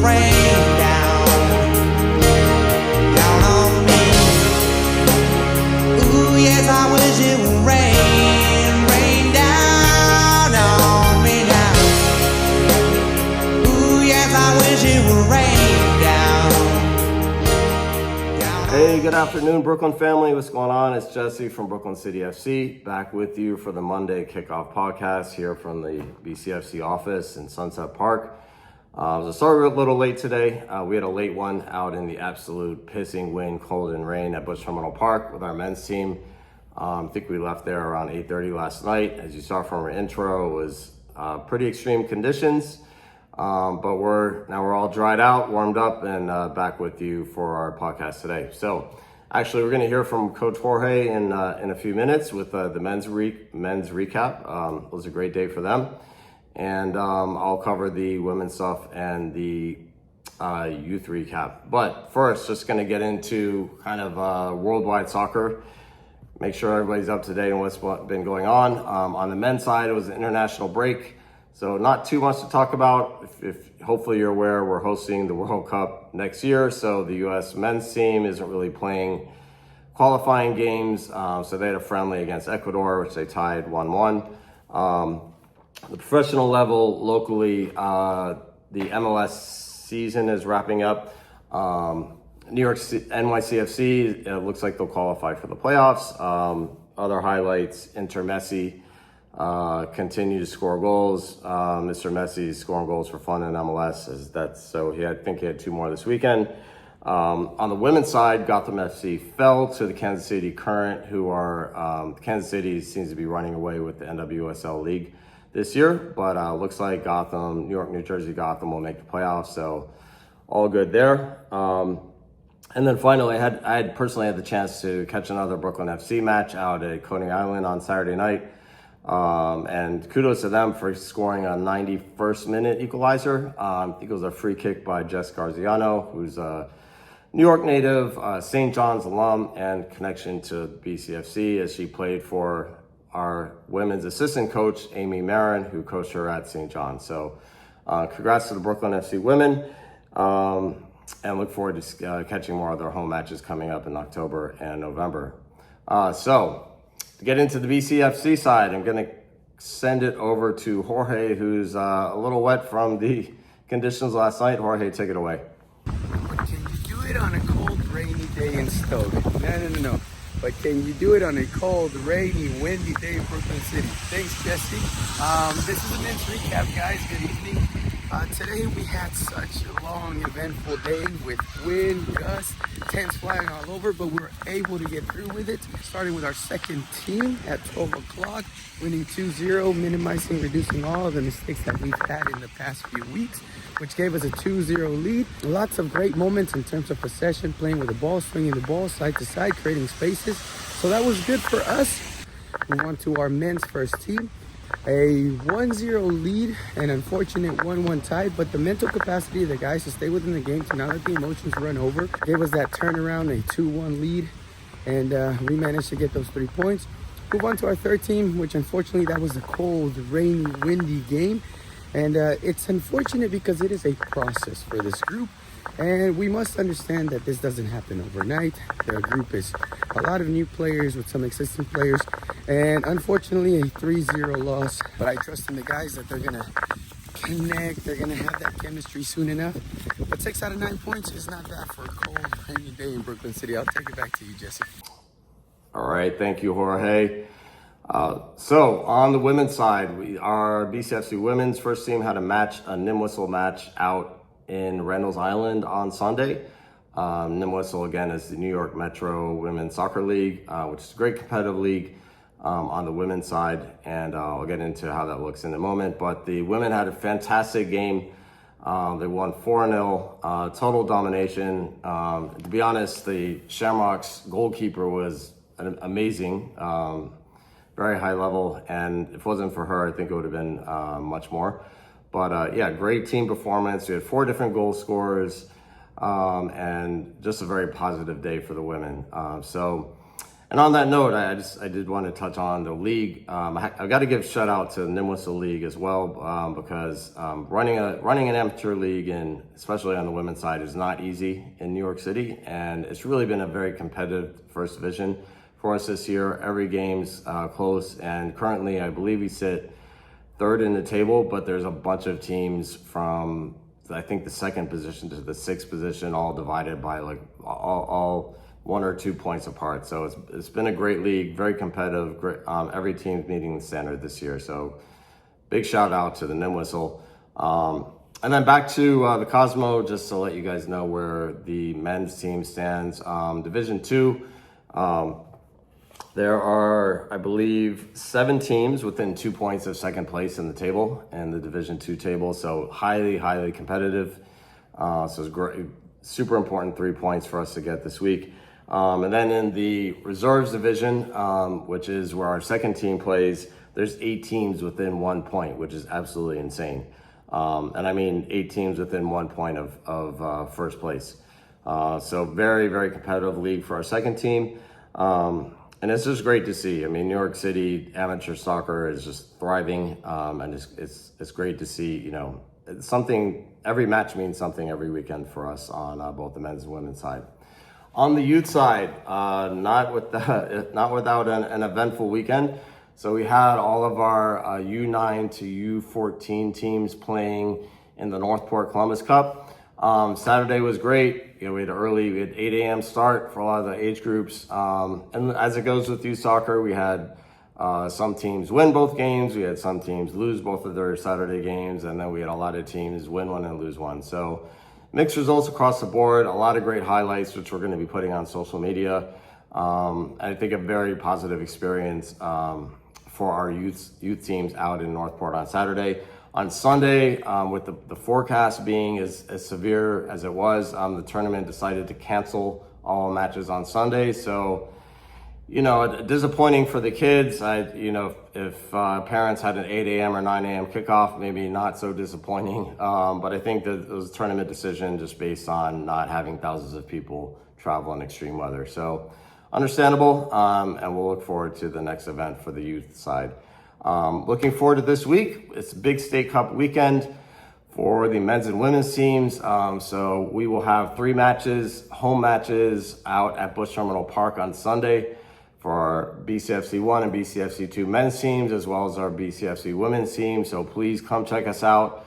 would rain down on me. Ooh, yes, I wish it would rain down on me now. Ooh, yes, I wish it would rain down. Hey, good afternoon, Brooklyn family. What's going on? It's Jesse from Brooklyn City FC, back with you for the Monday Kickoff podcast here from the BCFC office in Sunset Park. So sorry we're a little late today. We had a late one out in the absolute pissing wind, cold, and rain at Bush Terminal Park with our men's team. I think we left there around 8:30 last night. As you saw from our intro, it was pretty extreme conditions. But we're all dried out, warmed up, and back with you for our podcast today. So actually, we're going to hear from Coach Jorge in a few minutes with the men's recap. It was a great day for them. And I'll cover the women's stuff and the youth recap. But first, just going to get into kind of worldwide soccer. Make sure everybody's up to date on what's been going on. On the men's side, it was an international break. So not too much to talk about. If hopefully you're aware, we're hosting the World Cup next year. So the U.S. men's team isn't really playing qualifying games. So they had a friendly against Ecuador, which they tied 1-1. The professional level locally, the MLS season is wrapping up. NYCFC, it looks like they'll qualify for the playoffs. Other highlights, Inter Messi continue to score goals. Mr. Messi's scoring goals for fun in MLS. I think he had 2 more this weekend. On the women's side, Gotham FC fell to the Kansas City Current, who are Kansas City seems to be running away with the NWSL League this year, but looks like Gotham, New Jersey Gotham will make the playoffs, so all good there. And then finally, I had personally had the chance to catch another Brooklyn FC match out at Coney Island on Saturday night. And kudos to them for scoring a 91st minute equalizer. I think it was a free kick by Jess Garziano, who's a New York native, St. John's alum, and connection to BCFC, as she played for our women's assistant coach, Amy Marin, who coached her at St. John's. So congrats to the Brooklyn FC women, and look forward to catching more of their home matches coming up in October and November. So to get into the BCFC side, I'm going to send it over to Jorge, who's a little wet from the conditions last night. Jorge, take it away. But can you do it on a cold, rainy day in Stoke? No. But can you do it on a cold, rainy, windy day in Brooklyn City? Thanks, Jesse. This is a men's recap, guys. Good evening. Today we had such a long, eventful day with wind, gusts, tents flying all over, but we were able to get through with it. Starting with our second team at 12 o'clock, winning 2-0, reducing all of the mistakes that we've had in the past few weeks, which gave us a 2-0 lead. Lots of great moments in terms of possession, playing with the ball, swinging the ball side to side, creating spaces. So that was good for us. We on to our men's first team. A 1-0 lead, an unfortunate 1-1 tie, but the mental capacity of the guys to stay within the game, to not let the emotions run over, gave us that turnaround, a 2-1 lead, and we managed to get those 3 points. Move on to our third team, which unfortunately that was a cold, rainy, windy game. And it's unfortunate because it is a process for this group. And we must understand that this doesn't happen overnight. Their group is a lot of new players with some existing players. And unfortunately, a 3-0 loss. But I trust in the guys that they're going to connect. They're going to have that chemistry soon enough. But 6 out of 9 points is not bad for a cold, rainy day in Brooklyn City. I'll take it back to you, Jesse. All right. Thank you, Jorge. So on the women's side, our BCFC women's first team had a NIM Whistle match out in Reynolds Island on Sunday. NIM Whistle, again, is the New York Metro Women's Soccer League, which is a great competitive league on the women's side, and I'll get into how that looks in a moment. But the women had a fantastic game. They won 4-0, total domination. To be honest, the Shamrocks goalkeeper was amazing, very high level, and if it wasn't for her, I think it would have been much more. But yeah, great team performance. We had 4 different goal scorers, and just a very positive day for the women. So And on that note, I did want to touch on the league. I've got to give shout out to the Nimwhistle League as well, because running an amateur league, and especially on the women's side, is not easy in New York City, and it's really been a very competitive first division for us this year. Every game's close, and currently I believe we sit third in the table, but there's a bunch of teams from, I think, the second position to the sixth position, all divided by like all 1 or 2 points apart. So it's been a great league, very competitive. Great, every team's meeting the standard this year. So big shout out to the Nimwhistle. And then back to the Cosmo, just to let you guys know where the men's team stands. Division 2, there are, I believe, 7 teams within 2 points of second place in the table, in the Division 2 table. So highly competitive. So it's great, super important 3 points for us to get this week. And then in the reserves division, which is where our second team plays, there's 8 teams within 1 point, which is absolutely insane. And I mean 8 teams within 1 point of first place. So very competitive league for our second team. And it's just great to see. I mean, New York City amateur soccer is just thriving, and it's great to see. You know, every match means something every weekend for us on both the men's and women's side. On the youth side, not without an eventful weekend. So we had all of our U9 to U14 teams playing in the Northport Columbus Cup. Saturday was great. You know, we had 8 a.m. start for a lot of the age groups. And as it goes with youth soccer, we had some teams win both games. We had some teams lose both of their Saturday games. And then we had a lot of teams win one and lose one. So mixed results across the board, a lot of great highlights, which we're going to be putting on social media. I think a very positive experience for our youth teams out in Northport on Saturday. On Sunday, with the forecast being as severe as it was, the tournament decided to cancel all matches on Sunday. So, you know, disappointing for the kids. If parents had an 8 a.m. or 9 a.m. kickoff, maybe not so disappointing. But I think that it was a tournament decision just based on not having thousands of people travel in extreme weather. So understandable, and we'll look forward to the next event for the youth side. Looking forward to this week. It's a big State Cup weekend for the men's and women's teams. So we will have 3 matches, home matches out at Bush Terminal Park on Sunday for our BCFC 1 and BCFC 2 men's teams, as well as our BCFC women's team. So please come check us out.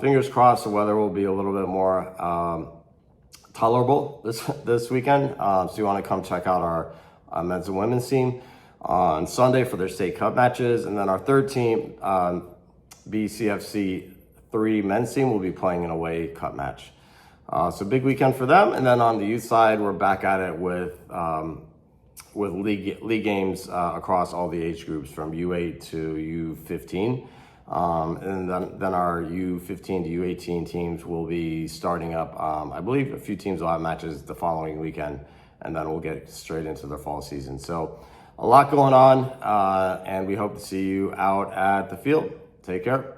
Fingers crossed the weather will be a little bit more tolerable this weekend. So you want to come check out our men's and women's team on Sunday for their State Cup matches. And then our third team, BCFC 3 men's team, will be playing an away cup match. So big weekend for them. And then on the youth side, we're back at it with league games across all the age groups from U8 to U15. And then our U15 to U18 teams will be starting up. I believe a few teams will have matches the following weekend, and then we'll get straight into their fall season. So a lot going on, and we hope to see you out at the field. Take care.